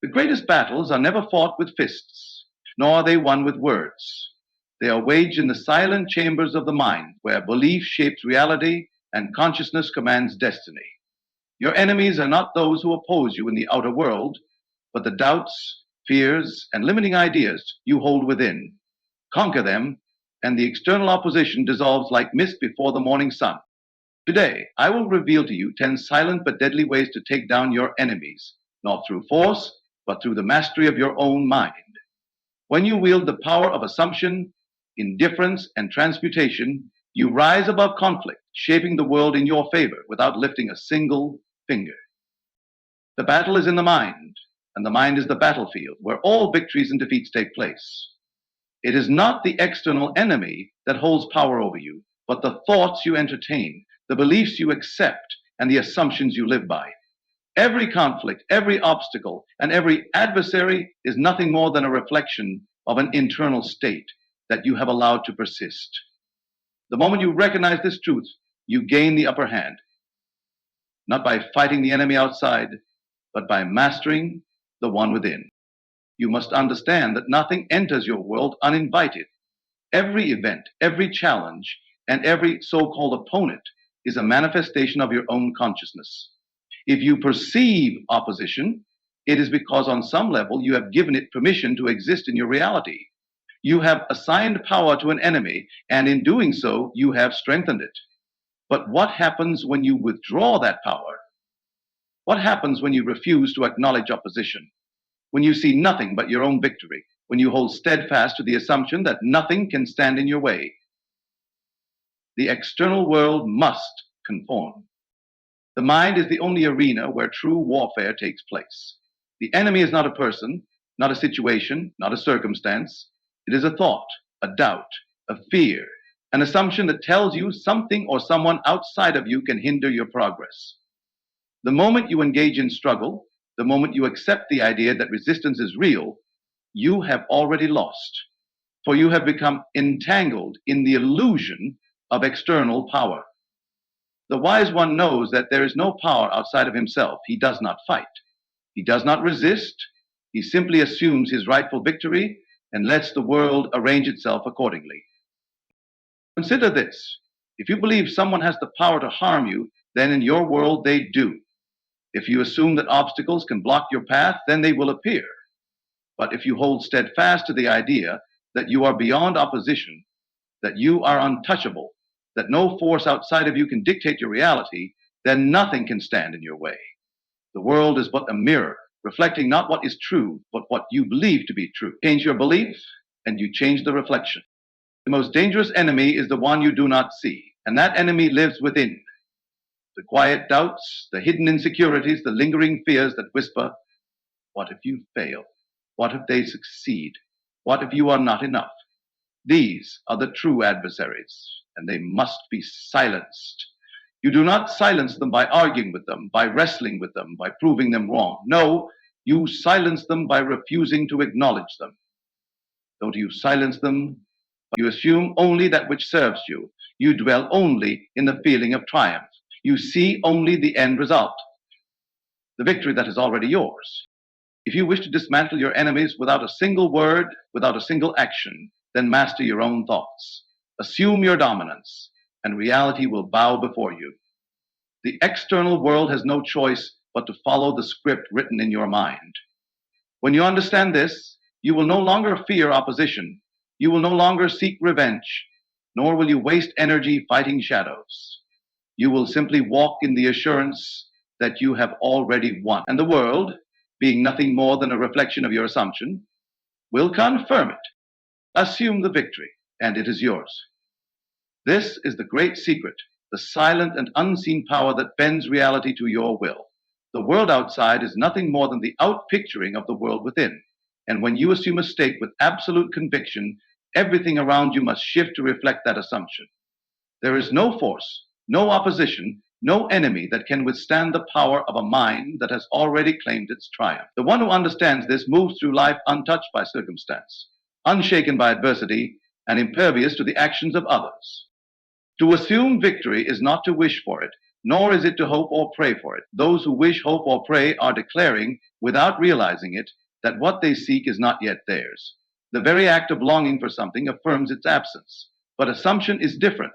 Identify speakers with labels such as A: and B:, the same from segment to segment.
A: The greatest battles are never fought with fists, nor are they won with words. They are waged in the silent chambers of the mind, where belief shapes reality and consciousness commands destiny. Your enemies are not those who oppose you in the outer world, but the doubts, fears, and limiting ideas you hold within. Conquer them, and the external opposition dissolves like mist before the morning sun. Today, I will reveal to you 10 silent but deadly ways to take down your enemies, not through force, but through the mastery of your own mind. When you wield the power of assumption, indifference, and transmutation, you rise above conflict, shaping the world in your favor without lifting a single finger. The battle is in the mind, and the mind is the battlefield where all victories and defeats take place. It is not the external enemy that holds power over you, but the thoughts you entertain, the beliefs you accept, and the assumptions you live by. Every conflict, every obstacle, and every adversary is nothing more than a reflection of an internal state that you have allowed to persist. The moment you recognize this truth, you gain the upper hand, not by fighting the enemy outside, but by mastering the one within. You must understand that nothing enters your world uninvited. Every event, every challenge, and every so-called opponent is a manifestation of your own consciousness. If you perceive opposition, it is because on some level you have given it permission to exist in your reality. You have assigned power to an enemy, and in doing so, you have strengthened it. But what happens when you withdraw that power? What happens when you refuse to acknowledge opposition? When you see nothing but your own victory? When you hold steadfast to the assumption that nothing can stand in your way? The external world must conform. The mind is the only arena where true warfare takes place. The enemy is not a person, not a situation, not a circumstance. It is a thought, a doubt, a fear, an assumption that tells you something or someone outside of you can hinder your progress. The moment you engage in struggle, the moment you accept the idea that resistance is real, you have already lost, for you have become entangled in the illusion of external power. The wise one knows that there is no power outside of himself. He does not fight. He does not resist. He simply assumes his rightful victory and lets the world arrange itself accordingly. Consider this. If you believe someone has the power to harm you, then in your world they do. If you assume that obstacles can block your path, then they will appear. But if you hold steadfast to the idea that you are beyond opposition, that you are untouchable, that no force outside of you can dictate your reality, then nothing can stand in your way. The world is but a mirror, reflecting not what is true, but what you believe to be true. Change your belief, and you change the reflection. The most dangerous enemy is the one you do not see, and that enemy lives within. The quiet doubts, the hidden insecurities, the lingering fears that whisper, what if you fail? What if they succeed? What if you are not enough? These are the true adversaries, and they must be silenced. You do not silence them by arguing with them, by wrestling with them, by proving them wrong. No, you silence them by refusing to acknowledge them. Though you silence them, you assume only that which serves you. You dwell only in the feeling of triumph. You see only the end result, the victory that is already yours. If you wish to dismantle your enemies without a single word, without a single action, then master your own thoughts. Assume your dominance, and reality will bow before you. The external world has no choice but to follow the script written in your mind. When you understand this, you will no longer fear opposition. You will no longer seek revenge, nor will you waste energy fighting shadows. You will simply walk in the assurance that you have already won. And the world, being nothing more than a reflection of your assumption, will confirm it. Assume the victory, and it is yours. This is the great secret, the silent and unseen power that bends reality to your will. The world outside is nothing more than the outpicturing of the world within. And when you assume a stake with absolute conviction, everything around you must shift to reflect that assumption. There is no force, no opposition, no enemy that can withstand the power of a mind that has already claimed its triumph. The one who understands this moves through life untouched by circumstance, unshaken by adversity, and impervious to the actions of others. To assume victory is not to wish for it, nor is it to hope or pray for it. Those who wish, hope, or pray are declaring, without realizing it, that what they seek is not yet theirs. The very act of longing for something affirms its absence. But assumption is different.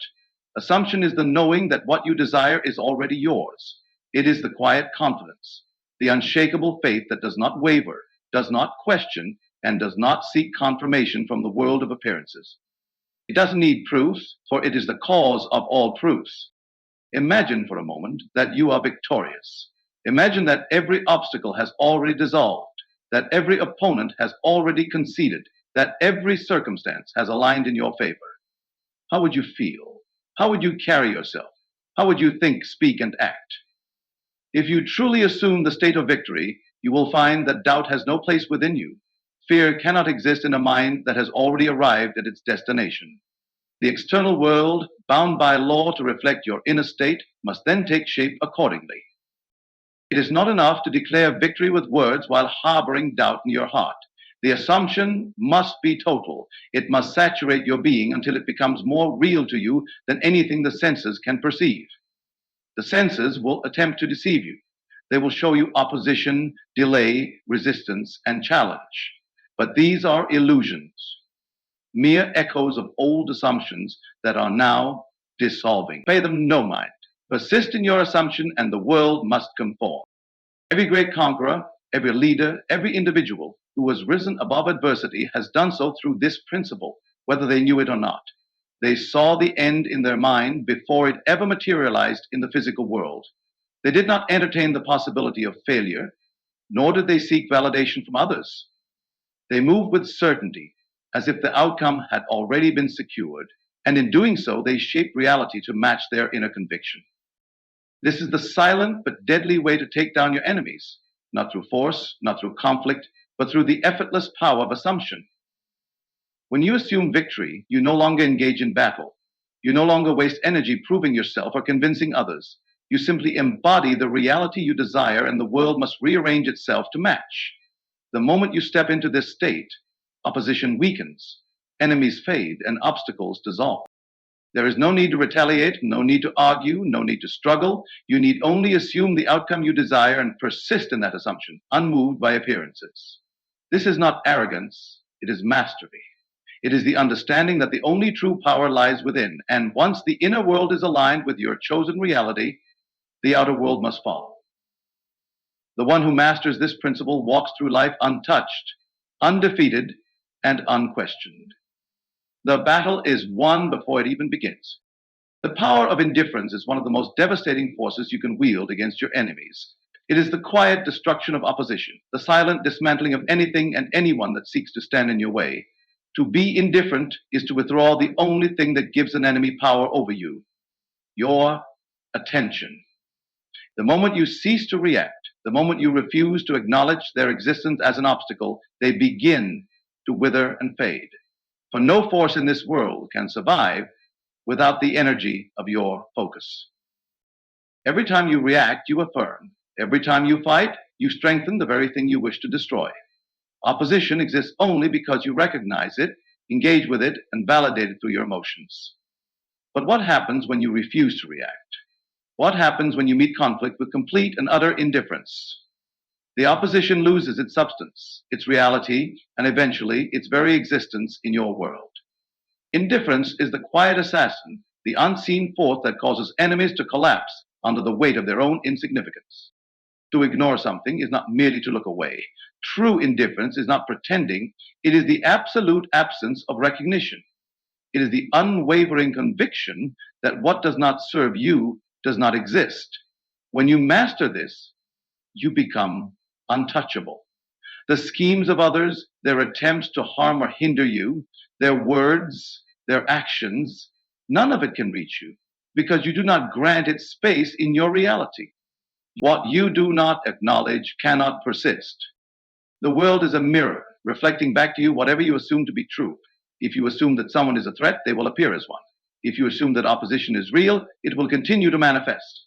A: Assumption is the knowing that what you desire is already yours. It is the quiet confidence, the unshakable faith that does not waver, does not question, and does not seek confirmation from the world of appearances. It doesn't need proofs, for it is the cause of all proofs. Imagine for a moment that you are victorious. Imagine that every obstacle has already dissolved, that every opponent has already conceded, that every circumstance has aligned in your favor. How would you feel? How would you carry yourself? How would you think, speak, and act? If you truly assume the state of victory, you will find that doubt has no place within you. Fear cannot exist in a mind that has already arrived at its destination. The external world, bound by law to reflect your inner state, must then take shape accordingly. It is not enough to declare victory with words while harboring doubt in your heart. The assumption must be total. It must saturate your being until it becomes more real to you than anything the senses can perceive. The senses will attempt to deceive you. They will show you opposition, delay, resistance, and challenge. But these are illusions, mere echoes of old assumptions that are now dissolving. Pay them no mind. Persist in your assumption, and the world must conform. Every great conqueror, every leader, every individual who has risen above adversity has done so through this principle, whether they knew it or not. They saw the end in their mind before it ever materialized in the physical world. They did not entertain the possibility of failure, nor did they seek validation from others. They moved with certainty, as if the outcome had already been secured, and in doing so, they shaped reality to match their inner conviction. This is the silent but deadly way to take down your enemies, not through force, not through conflict, but through the effortless power of assumption. When you assume victory, you no longer engage in battle. You no longer waste energy proving yourself or convincing others. You simply embody the reality you desire, and the world must rearrange itself to match. The moment you step into this state, opposition weakens, enemies fade, and obstacles dissolve. There is no need to retaliate, no need to argue, no need to struggle. You need only assume the outcome you desire and persist in that assumption, unmoved by appearances. This is not arrogance, it is mastery. It is the understanding that the only true power lies within, and once the inner world is aligned with your chosen reality, the outer world must follow. The one who masters this principle walks through life untouched, undefeated, and unquestioned. The battle is won before it even begins. The power of indifference is one of the most devastating forces you can wield against your enemies. It is the quiet destruction of opposition, the silent dismantling of anything and anyone that seeks to stand in your way. To be indifferent is to withdraw the only thing that gives an enemy power over you, your attention. The moment you cease to react, the moment you refuse to acknowledge their existence as an obstacle, they begin to wither and fade. For no force in this world can survive without the energy of your focus. Every time you react, you affirm. Every time you fight, you strengthen the very thing you wish to destroy. Opposition exists only because you recognize it, engage with it, and validate it through your emotions. But what happens when you refuse to react? What happens when you meet conflict with complete and utter indifference? The opposition loses its substance, its reality, and eventually its very existence in your world. Indifference is the quiet assassin, the unseen force that causes enemies to collapse under the weight of their own insignificance. To ignore something is not merely to look away. True indifference is not pretending, it is the absolute absence of recognition. It is the unwavering conviction that what does not serve you does not exist. When you master this, you become untouchable. The schemes of others, their attempts to harm or hinder you, their words, their actions, none of it can reach you because you do not grant it space in your reality. What you do not acknowledge cannot persist. The world is a mirror, reflecting back to you whatever you assume to be true. If you assume that someone is a threat, they will appear as one. If you assume that opposition is real, it will continue to manifest.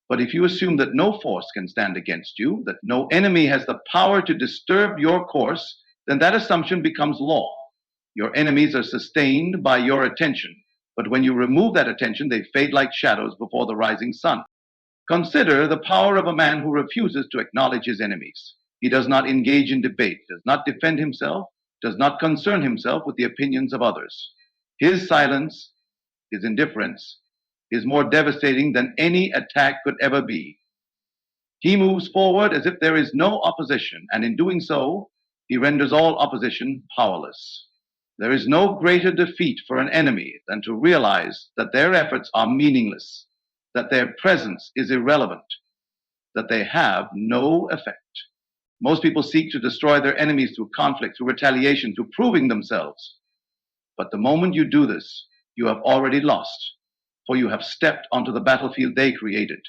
A: But if you assume that no force can stand against you, that no enemy has the power to disturb your course, then that assumption becomes law. Your enemies are sustained by your attention. But when you remove that attention, they fade like shadows before the rising sun. Consider the power of a man who refuses to acknowledge his enemies. He does not engage in debate, does not defend himself, does not concern himself with the opinions of others. His silence, his indifference, is more devastating than any attack could ever be. He moves forward as if there is no opposition, and in doing so, he renders all opposition powerless. There is no greater defeat for an enemy than to realize that their efforts are meaningless, that their presence is irrelevant, that they have no effect. Most people seek to destroy their enemies through conflict, through retaliation, through proving themselves. But the moment you do this, you have already lost, for you have stepped onto the battlefield they created.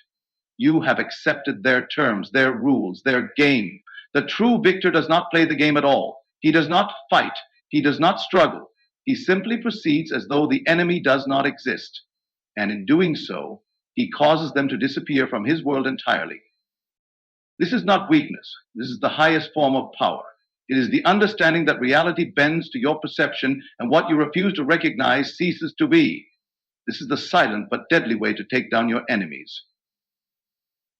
A: You have accepted their terms, their rules, their game. The true victor does not play the game at all. He does not fight. He does not struggle. He simply proceeds as though the enemy does not exist. And in doing so, he causes them to disappear from his world entirely. This is not weakness. This is the highest form of power. It is the understanding that reality bends to your perception and what you refuse to recognize ceases to be. This is the silent but deadly way to take down your enemies.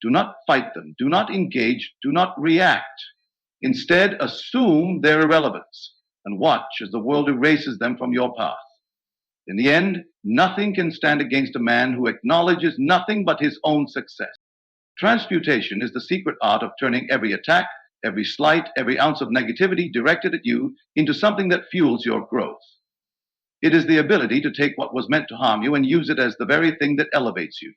A: Do not fight them. Do not engage. Do not react. Instead, assume their irrelevance and watch as the world erases them from your path. In the end, nothing can stand against a man who acknowledges nothing but his own success. Transmutation is the secret art of turning every attack, every slight, every ounce of negativity directed at you into something that fuels your growth. It is the ability to take what was meant to harm you and use it as the very thing that elevates you.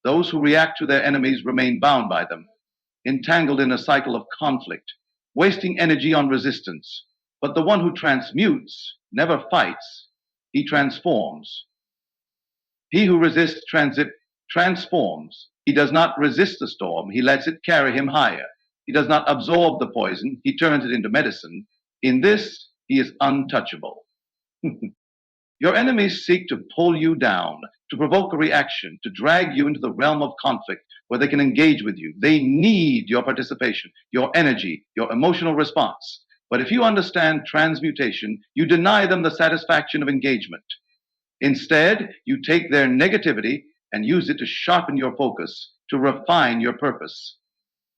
A: Those who react to their enemies remain bound by them, entangled in a cycle of conflict, wasting energy on resistance. But the one who transmutes never fights, he transforms. He who resists transforms. He does not resist the storm, he lets it carry him higher. He does not absorb the poison, he turns it into medicine. In this, he is untouchable. Your enemies seek to pull you down, to provoke a reaction, to drag you into the realm of conflict where they can engage with you. They need your participation, your energy, your emotional response. But if you understand transmutation, you deny them the satisfaction of engagement. Instead, you take their negativity and use it to sharpen your focus, to refine your purpose.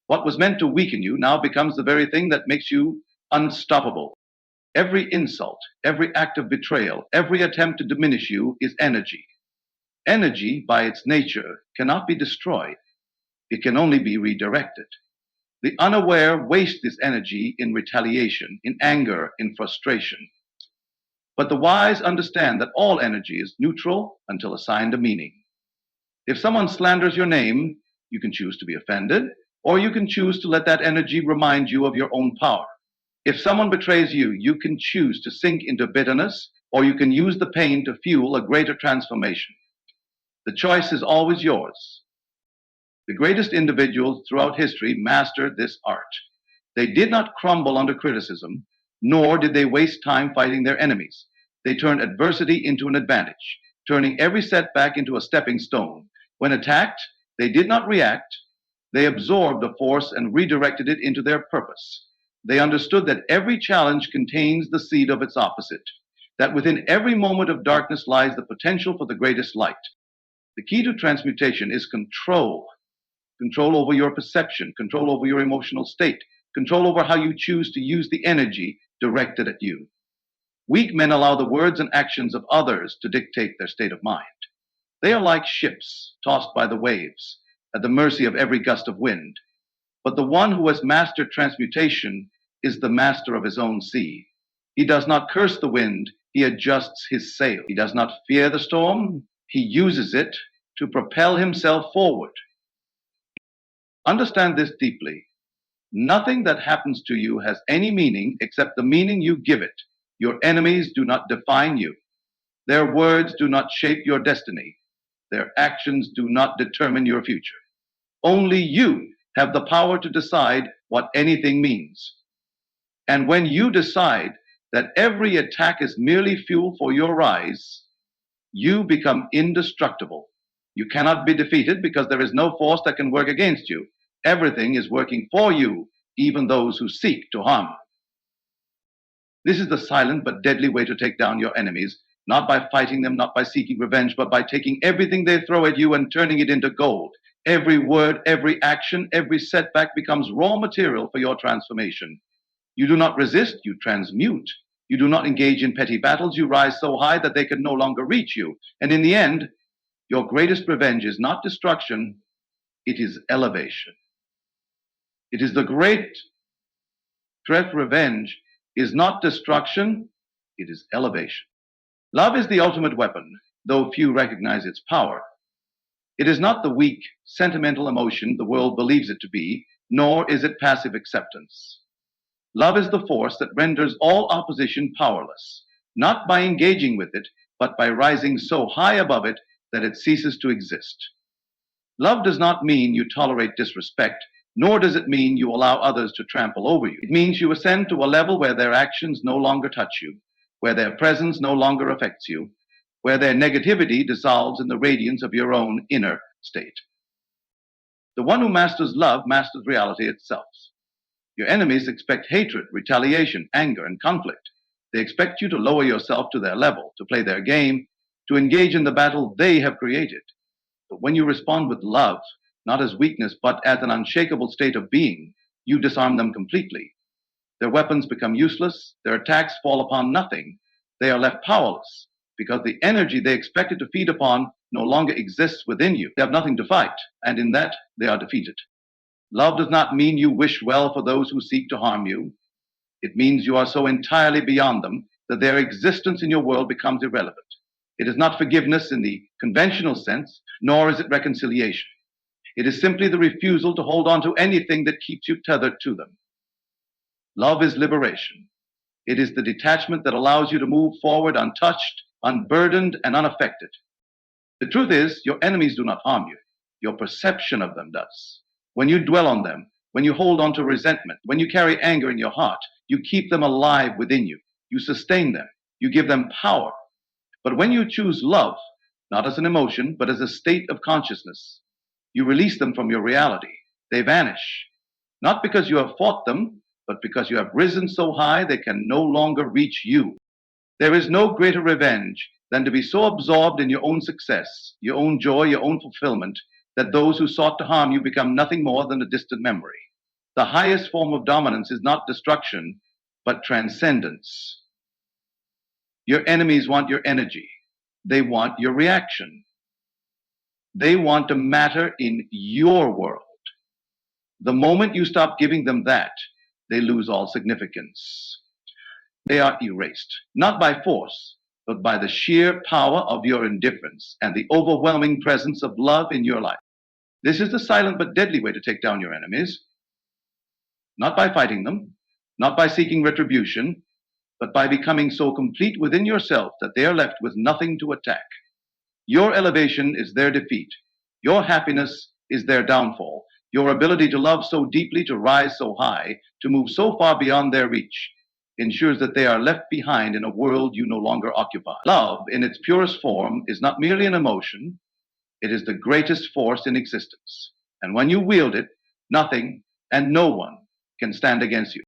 A: What was meant to weaken you now becomes the very thing that makes you unstoppable. Every insult, every act of betrayal, every attempt to diminish you is energy. Energy, by its nature, cannot be destroyed. It can only be redirected. The unaware waste this energy in retaliation, in anger, in frustration. But the wise understand that all energy is neutral until assigned a meaning. If someone slanders your name, you can choose to be offended, or you can choose to let that energy remind you of your own power. If someone betrays you, you can choose to sink into bitterness, or you can use the pain to fuel a greater transformation. The choice is always yours. The greatest individuals throughout history mastered this art. They did not crumble under criticism, nor did they waste time fighting their enemies. They turned adversity into an advantage, turning every setback into a stepping stone. When attacked, they did not react. They absorbed the force and redirected it into their purpose. They understood that every challenge contains the seed of its opposite, that within every moment of darkness lies the potential for the greatest light. The key to transmutation is control. Control over your perception, control over your emotional state, control over how you choose to use the energy directed at you. Weak men allow the words and actions of others to dictate their state of mind. They are like ships tossed by the waves, at the mercy of every gust of wind. But the one who has mastered transmutation is the master of his own sea. He does not curse the wind, he adjusts his sail. He does not fear the storm, he uses it to propel himself forward. Understand this deeply. Nothing that happens to you has any meaning except the meaning you give it. Your enemies do not define you. Their words do not shape your destiny. Their actions do not determine your future. Only you have the power to decide what anything means. And when you decide that every attack is merely fuel for your rise, you become indestructible. You cannot be defeated because there is no force that can work against you. Everything is working for you, even those who seek to harm. This is the silent but deadly way to take down your enemies, not by fighting them, not by seeking revenge, but by taking everything they throw at you and turning it into gold. Every word, every action, every setback becomes raw material for your transformation. You do not resist, you transmute. You do not engage in petty battles, you rise so high that they can no longer reach you. And in the end, your greatest revenge is not destruction, it is elevation. It is the great revenge is not destruction, it is elevation. Love is the ultimate weapon, though few recognize its power. It is not the weak, sentimental emotion the world believes it to be, nor is it passive acceptance. Love is the force that renders all opposition powerless, not by engaging with it, but by rising so high above it that it ceases to exist. Love does not mean you tolerate disrespect, nor does it mean you allow others to trample over you. It means you ascend to a level where their actions no longer touch you, where their presence no longer affects you, where their negativity dissolves in the radiance of your own inner state. The one who masters love masters reality itself. Your enemies expect hatred, retaliation, anger, and conflict. They expect you to lower yourself to their level, to play their game, to engage in the battle they have created. But when you respond with love, not as weakness, but as an unshakable state of being, you disarm them completely. Their weapons become useless, their attacks fall upon nothing. They are left powerless because the energy they expected to feed upon no longer exists within you. They have nothing to fight, and in that they are defeated. Love does not mean you wish well for those who seek to harm you. It means you are so entirely beyond them that their existence in your world becomes irrelevant. It is not forgiveness in the conventional sense, nor is it reconciliation. It is simply the refusal to hold on to anything that keeps you tethered to them. Love is liberation. It is the detachment that allows you to move forward untouched, unburdened, and unaffected. The truth is, your enemies do not harm you. Your perception of them does. When you dwell on them, when you hold on to resentment, when you carry anger in your heart, you keep them alive within you. You sustain them. You give them power. But when you choose love, not as an emotion, but as a state of consciousness, you release them from your reality. They vanish. Not because you have fought them, but because you have risen so high they can no longer reach you. There is no greater revenge than to be so absorbed in your own success, your own joy, your own fulfillment, that those who sought to harm you become nothing more than a distant memory. The highest form of dominance is not destruction, but transcendence. Your enemies want your energy. They want your reaction. They want to matter in your world. The moment you stop giving them that, they lose all significance. They are erased, not by force, but by the sheer power of your indifference and the overwhelming presence of love in your life. This is the silent but deadly way to take down your enemies, not by fighting them, not by seeking retribution, but by becoming so complete within yourself that they are left with nothing to attack. Your elevation is their defeat. Your happiness is their downfall. Your ability to love so deeply, to rise so high, to move so far beyond their reach, ensures that they are left behind in a world you no longer occupy. Love, in its purest form, is not merely an emotion, it is the greatest force in existence. And when you wield it, nothing and no one can stand against you.